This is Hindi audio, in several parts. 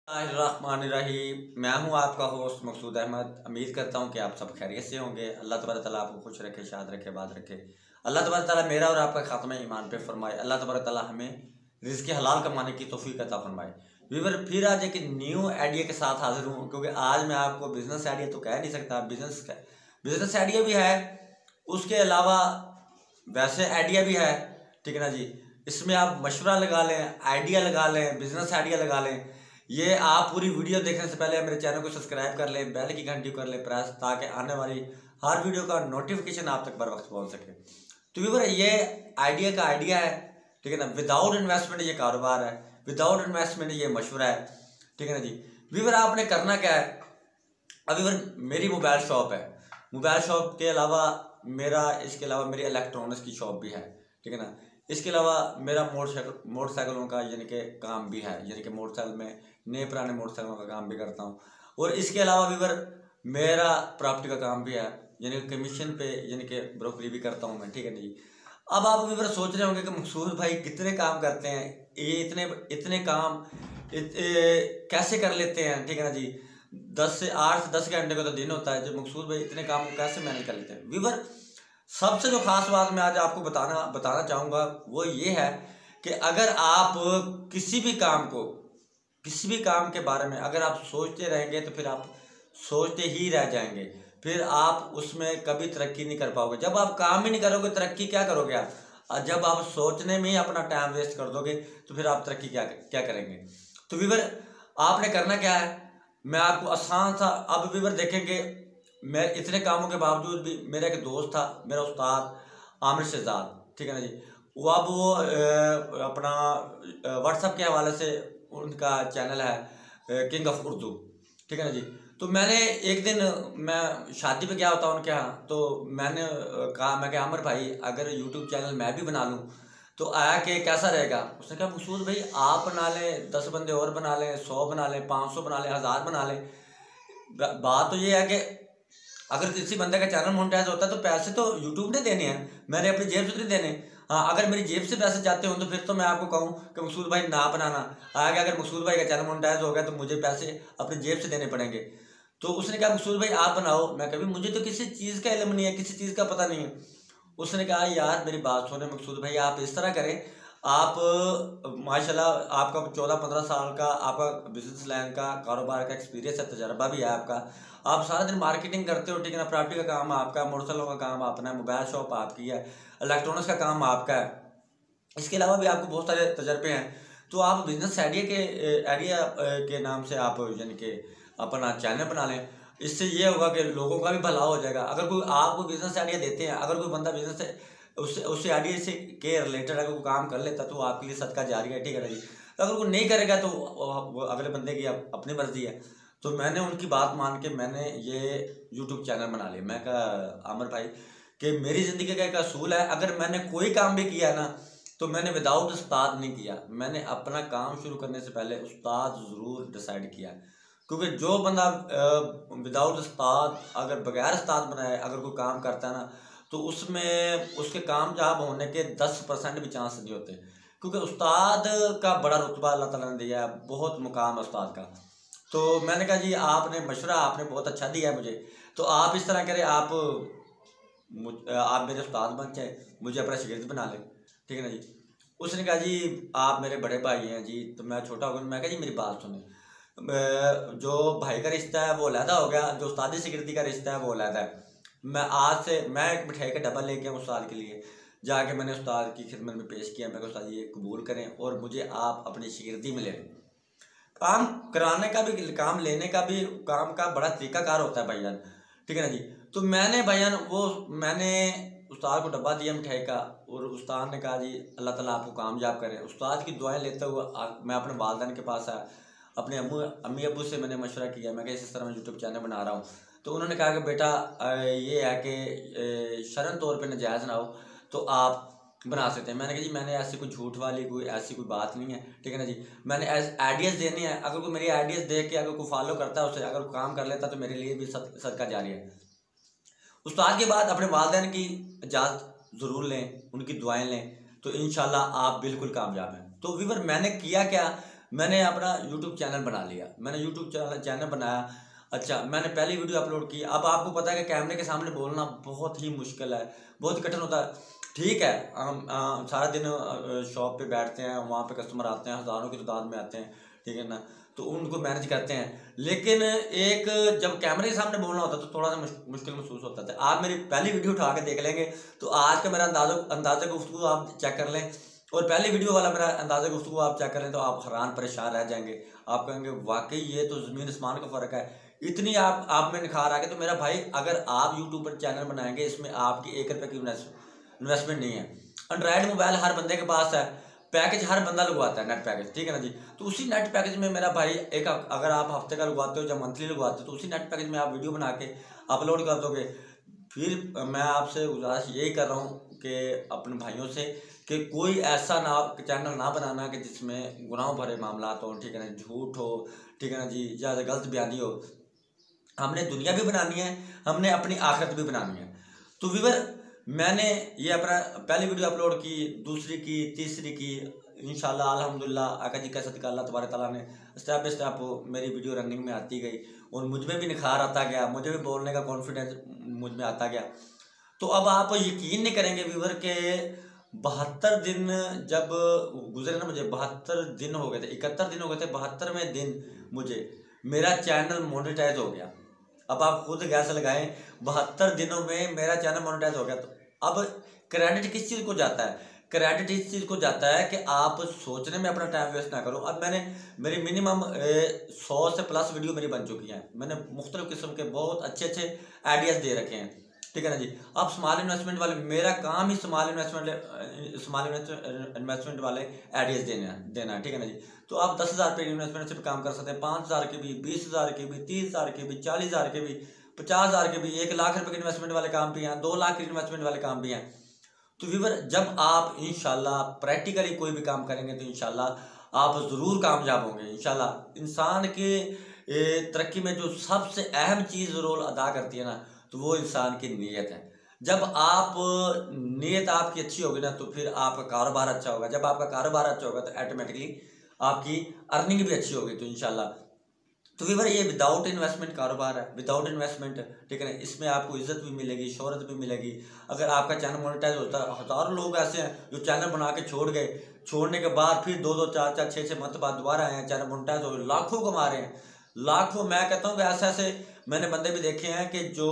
रहीम। मैं हूं आपका होस्ट मकसूद अहमद। उम्मीद करता हूं कि आप सब खैरियत से होंगे। अल्लाह तबारक ताला आपको खुश रखे, शाद रखे, बाद रखे। अल्लाह तबारक ताला मेरा और आपका खात्मा ईमान पे फरमाए। अल्लाह तबारक ताला हमें रिज़्क़ हलाल कमाने की तौफीक अता फरमाए। वीवर फिर आज एक न्यू आइडिया के साथ हाजिर हूँ, क्योंकि आज मैं आपको बिज़नेस आइडिया तो कह नहीं सकता। बिज़नेस आइडिया भी है, उसके अलावा वैसे आइडिया भी है। ठीक है ना जी। इसमें आप मशवरा लगा लें, आइडिया लगा लें, बिज़नेस आइडिया लगा लें। ये आप पूरी वीडियो देखने से पहले मेरे चैनल को सब्सक्राइब कर लें, बेल की घंटी कर लें प्रेस, ताकि आने वाली हर वीडियो का नोटिफिकेशन आप तक बर वक्त पहुँच सके। तो व्यूअर, ये आइडिया का आइडिया है, ठीक है ना। विदाउट इन्वेस्टमेंट ये कारोबार है, विदाउट इन्वेस्टमेंट ये मशवरा है, ठीक है ना जी। व्यूअर, आपने करना क्या है। अब व्यूअर, मेरी मोबाइल शॉप है। मोबाइल शॉप के अलावा इसके अलावा मेरी इलेक्ट्रॉनिक्स की शॉप भी है, ठीक है ना। इसके अलावा मेरा मोटरसाइकिलों का यानी कि काम भी है, यानी कि मोटरसाइकिल में नए पुराने मोटरसाइकिलों का काम भी करता हूँ। और इसके अलावा व्यूअर, मेरा प्रॉपर्टी का काम भी है, यानी कि कमीशन पे यानी कि ब्रोकरी भी करता हूँ मैं, ठीक है ना जी। अब आप व्यूअर सोच रहे होंगे कि मकसूद भाई कितने काम करते हैं, ये इतने काम कैसे कर लेते हैं, ठीक है ना जी। 8 से 10 घंटे का तो दिन होता है, जो मकसूद भाई इतने काम को कैसे मैनेज कर लेते हैं। व्यूअर, सबसे जो खास बात मैं आज आपको बताना चाहूँगा वो ये है कि अगर आप किसी भी काम के बारे में अगर आप सोचते रहेंगे तो फिर आप सोचते ही रह जाएंगे, फिर आप उसमें कभी तरक्की नहीं कर पाओगे। जब आप काम ही नहीं करोगे तरक्की क्या करोगे आप। और जब आप सोचने में ही अपना टाइम वेस्ट कर दोगे तो फिर आप तरक्की क्या करेंगे। तो व्यूअर, आपने करना क्या है, मैं आपको आसान सा, अब व्यूअर देखेंगे, मैं इतने कामों के बावजूद भी मेरा एक दोस्त था, मेरा उस्ताद आमिर शहजाद, ठीक है ना जी। वो अपना व्हाट्सएप के हवाले से उनका चैनल है किंग ऑफ उर्दू, ठीक है ना जी। तो मैंने एक दिन मैं शादी पे गया होता उनके यहाँ, तो मैंने कहा, मैं क्या आमिर भाई अगर यूट्यूब चैनल मैं भी बना लूँ तो आया कि कैसा रहेगा। उसने कहा मकसूद भाई आप बना लें, 10 बंदे और बना लें, 100 बना लें, 500 बना लें, 1000 बना लें। बात तो ये है कि अगर किसी बंदे का चैनल मोनेटाइज होता है तो पैसे तो यूट्यूब ने देने हैं, मैंने अपनी जेब से नहीं देने। हाँ, अगर मेरी जेब से पैसे जाते हो तो फिर तो मैं आपको कहूँ कि मकसूद भाई ना बनाना। आगे अगर मकसूद भाई का चैनल मोनेटाइज हो गया तो मुझे पैसे अपनी जेब से देने पड़ेंगे। तो उसने कहा मकसूद भाई आप बनाओ। मैं कभी, मुझे तो किसी चीज़ का इल्म नहीं है, किसी चीज़ का पता नहीं है। उसने कहा यार मेरी बात सुने मकसूद भाई, आप इस तरह करें, आप माशाल्लाह आपका 14-15 साल का आपका बिजनेस लाइन का कारोबार का एक्सपीरियंस है, तजर्बा भी है आपका। आप सारा दिन मार्केटिंग करते हो, ठीक है ना। प्रॉपर्टी का काम आपका, मोटरसाइकिलों का काम अपना है, मोबाइल शॉप आपकी है, इलेक्ट्रॉनिक्स का काम आपका है, इसके अलावा भी आपको बहुत सारे तजर्बे हैं। तो आप बिजनेस आइडिया के नाम से आप यानी कि अपना चैनल बना लें। इससे ये होगा कि लोगों का भी भला हो जाएगा। अगर कोई आपको बिजनेस आइडिया देते हैं, अगर कोई बंदा बिजनेस से उससे आइडिया से के रिलेटेड अगर कोई काम कर लेता तो आपके लिए सदका जारी है, ठीक है ना जी। अगर कोई नहीं करेगा तो वो अगले बंदे की अपनी मर्जी है। तो मैंने उनकी बात मान के मैंने ये यूट्यूब चैनल बना लिया। मैं कहा आमिर भाई कि मेरी ज़िंदगी का एक असूल है, अगर मैंने कोई काम भी किया ना तो मैंने विदाउट उस्ताद नहीं किया। मैंने अपना काम शुरू करने से पहले उस्ताद ज़रूर डिसाइड किया, क्योंकि जो बंदा विदाउट उस्ताद, अगर बगैर उस्ताद बनाए अगर कोई काम करता है ना, तो उसमें उसके कामयाब होने के 10% भी चांस नहीं होते, क्योंकि उस्ताद का बड़ा रुतबा अल्लाह ताला ने दिया है, बहुत मुकाम है उस्ताद का। तो मैंने कहा जी आपने मशवरा आपने बहुत अच्छा दिया है मुझे, तो आप इस तरह करें, आप मेरे उस्ताद बन जाए, मुझे अपना शागिर्द बना लें, ठीक है ना जी। उसने कहा जी आप मेरे बड़े भाई हैं जी, तो मैं छोटा हो गया। मैं कहा जी मेरी बात सुने, जो भाई का रिश्ता है वो अलहदा हो गया, जो उस्तादी शागिर्दी का रिश्ता है वो अलहदा है। मैं एक मिठाई का डब्बा लेके आऊँ उस्ताद के लिए, जाके मैंने उस्ताद की खिदमत में पेश किया। मैं कहा उस्ताद ये कबूल करें और मुझे आप अपनी शागिर्दी में ले लें। काम कराने का भी, काम लेने का भी, काम का बड़ा तरीकाकार होता है भाईजान, ठीक है ना जी। तो मैंने उस्ताद को डब्बा दिया मिठाई का, और उस्ताद ने कहा जी अल्लाह ताला आपको कामयाब करे। उस्ताद की दुआएं लेते हुए मैं अपने वालिदैन के पास आया, अपने अम्मी अब्बू से मैंने मशवरा किया। मैं इस तरह मैं यूट्यूब चैनल बना रहा हूँ। तो उन्होंने कहा कि बेटा ये है कि शरन तौर पे नजायज़ ना हो तो आप बना सकते हैं। मैंने कहा जी मैंने ऐसी कोई झूठ वाली ऐसी कोई बात नहीं है, ठीक है ना जी। मैंने आइडियाज़ देने हैं, अगर कोई मेरी आइडियाज़ देख के अगर कोई फॉलो करता है, उसे अगर कोई काम कर लेता तो मेरे लिए भी सदका जारी है। उस्ताद के बाद अपने वालिदैन की इजाज़त ज़रूर लें, उनकी दुआएं लें, तो इंशाल्लाह आप बिल्कुल कामयाब हैं। तो व्यूअर, मैंने किया क्या, मैंने अपना यूट्यूब चैनल बना लिया, मैंने यूट्यूब चैनल बनाया। अच्छा, मैंने पहली वीडियो अपलोड की। अब आपको पता है कि कैमरे के सामने बोलना बहुत ही मुश्किल है, बहुत कठिन होता है। ठीक है, हम सारा दिन शॉप पे बैठते हैं, वहाँ पे कस्टमर आते हैं, हज़ारों की तादाद में आते हैं, ठीक है ना, तो उनको मैनेज करते हैं। लेकिन एक जब कैमरे के सामने बोलना होता है तो थोड़ा सा मुश्किल महसूस होता है। आप मेरी पहली वीडियो उठा के देख लेंगे तो आज का मेरा अंदाज़ा गुफ्तगू आप चेक कर लें, और पहली वीडियो वाला मेरा अंदाज़ा गुफ्तगू आप चेक करें तो आप हैरान परेशान रह जाएंगे। आप कहेंगे वाकई ये तो ज़मीन आसमान का फ़र्क है, इतनी आप में निखार आ गए। तो मेरा भाई, अगर आप यूट्यूब पर चैनल बनाएंगे, इसमें आपकी 1 रुपये की इन्वेस्टमेंट नहीं है। एंड्रॉयड मोबाइल हर बंदे के पास है, पैकेज हर बंदा लगवाता है, नेट पैकेज, ठीक है ना जी। तो उसी नेट पैकेज में मेरा भाई एक, अगर आप हफ्ते का लगवाते हो या मंथली लगवाते हो, तो उसी नेट पैकेज में आप वीडियो बना के अपलोड कर दोगे। फिर मैं आपसे गुजारिश यही कर रहा हूँ कि अपने भाइयों से कि कोई ऐसा चैनल ना बनाना कि जिसमें गुनाह भरे मामला हो, ठीक है ना, झूठ हो, ठीक है ना जी, या गलत बयानी हो। हमने दुनिया भी बनानी है, हमने अपनी आखिरत भी बनानी है। तो व्यूअर, मैंने ये अपना पहली वीडियो अपलोड की, दूसरी की, तीसरी की, इंशाल्लाह अल्हम्दुलिल्लाह आका जी का सदका अल्लाह तबारक तआला ने स्टेप बाय स्टेप मेरी वीडियो रनिंग में आती गई और मुझ में भी निखार आता गया, मुझे भी बोलने का कॉन्फिडेंस मुझ में आता गया। तो अब आप यकीन नहीं करेंगे व्यूअर के 72 दिन जब गुजरे ना, मुझे 72 दिन हो गए थे, 71 दिन हो गए थे, 72वें दिन मुझे मेरा चैनल मोनेटाइज हो गया। अब आप खुद गैस लगाएं, 72 दिनों में मेरा चैनल मोनेटाइज हो गया। तो अब क्रेडिट किस चीज़ को जाता है? क्रेडिट इस चीज़ को जाता है कि आप सोचने में अपना टाइम वेस्ट ना करो। अब मेरी मिनिमम 100 से प्लस वीडियो मेरी बन चुकी हैं। मैंने मुख्तलिफ किस्म के बहुत अच्छे आइडियाज़ दे रखे हैं, ठीक है ना जी। अब स्मॉल इन्वेस्टमेंट वाले, मेरा काम ही स्मॉल इन्वेस्टमेंट वाले आइडियाज़ देना है, ठीक है ना जी। तो आप 10,000 रुपये इन्वेस्टमेंट से भी काम कर सकते हैं, 5,000 के भी, 20,000 के भी, 30,000 के भी, 40,000 के भी, 50,000 के भी, 1 लाख रुपये के इन्वेस्टमेंट वाले काम भी हैं, 2 लाख के इन्वेस्टमेंट वाले काम भी हैं। तो व्यूअर, जब आप इंशाल्लाह प्रैक्टिकली कोई भी काम करेंगे तो इंशाल्लाह आप ज़रूर कामयाब होंगे। इंशाल्लाह इंसान के तरक्की में जो सबसे अहम चीज़ रोल अदा करती है ना, तो वो इंसान की नीयत है। जब आप नीयत आपकी अच्छी होगी ना, तो फिर आपका कारोबार अच्छा होगा। जब आपका कारोबार अच्छा होगा तो ऑटोमेटिकली आपकी अर्निंग भी अच्छी होगी। तो इंशाल्लाह, तो व्यूअर, ये विदाउट इन्वेस्टमेंट कारोबार है, विदाउट इन्वेस्टमेंट, ठीक है ना। इसमें आपको इज्जत भी मिलेगी, शोहरत भी मिलेगी। अगर आपका चैनल मोनेटाइज होता है, हज़ारों लोग ऐसे हैं जो चैनल बना के छोड़ गए, छोड़ने के बाद फिर 2-2, 4-4, 6-6 मंथ बाद दोबारा आए हैं, चैनल मोनेटाइज हो गए, लाखों कमा रहे हैं, लाखों। मैं कहता हूँ कि ऐसे मैंने बंदे भी देखे हैं कि जो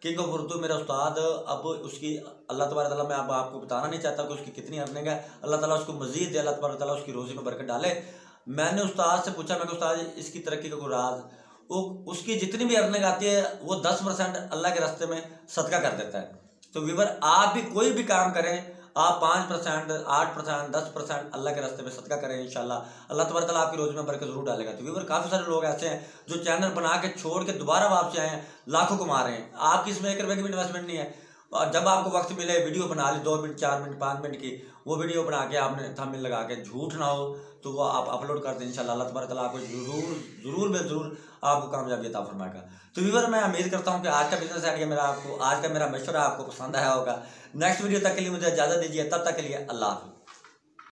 किंग ऑफ उर्दू मेरा उस्ताद, अब उसकी अल्लाह तबारक तआला, मैं अब आपको बताना नहीं चाहता कि उसकी कितनी अर्निंग है। अल्लाह ताला उसको मजीद दे, अल्लाह तबारक तआला उसकी रोज़ी में बरकत डाले। मैंने उस्ताद से पूछा, मैं उस्ताद इसकी तरक्की का कोई राज? वो उसकी जितनी भी अर्निंग आती है वो 10% अल्लाह के रास्ते में सदका कर देता है। तो व्यूअर, आप भी कोई भी काम करें, आप 5%, 8%, 10% अल्लाह के रास्ते में सदका करें, इंशाल्लाह अल्लाह तबारक तआला आपकी रोज़ी में बरकत ज़रूर डालेगा। तो व्यूअर, काफ़ी सारे लोग ऐसे हैं जो चैनल बना के छोड़ के दोबारा वापस आए हैं, लाखों कमा रहे हैं। आपकी इसमें 1 रुपये की भी इन्वेस्टमेंट नहीं है। और जब आपको वक्त मिले, वीडियो बना ली 2 मिनट, 4 मिनट, 5 मिनट की, वो वीडियो बना के आपने थंबनेल लगा के, झूठ ना हो तो वो आप अपलोड कर दें। इंशाल्लाह अल्लाह तबारक तआला आपको ज़रूर आपको कामयाबी अता फरमाएगा। तो व्यूअर, मैं उम्मीद करता हूँ कि आज का बिजनेस आइडिया आज का मेरा मशवरा आपको पसंद आया होगा। नेक्स्ट वीडियो तक के लिए मुझे इजाज़त दीजिए, तब तक के लिए अल्लाह हाफ़िज़।